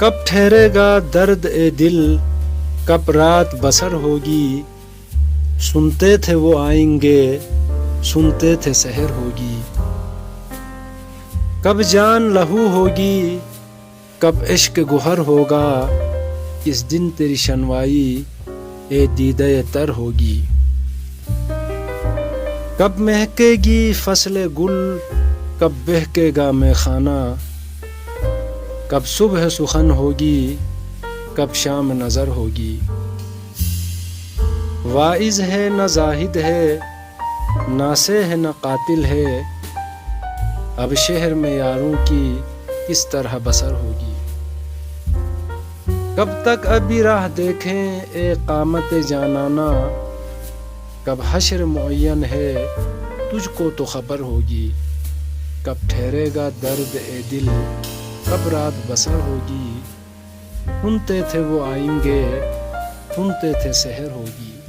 کب ٹھہرے گا درد اے دل، کب رات بسر ہوگی، سنتے تھے وہ آئیں گے، سنتے تھے سحر ہوگی، کب جان لہو ہوگی، کب عشق گوہر ہوگا، کس دن تیری شنوائی اے دیدہ تر ہوگی، کب مہکے گی فصل گل، کب بہکے گا میخانہ، کب صبح سخن ہوگی، کب شام نظر ہوگی، واعظ ہے نہ زاہد ہے، ناصح ہے نہ قاتل ہے، اب شہر میں یاروں کی کس طرح بسر ہوگی، کب تک ابھی راہ دیکھیں اے قامت جانانہ، کب حشر معین ہے تجھ کو تو خبر ہوگی، کب ٹھہرے گا درد اے دل، کب رات بسر ہوگی، سنتے تھے وہ آئیں گے، سنتے تھے سحر ہوگی۔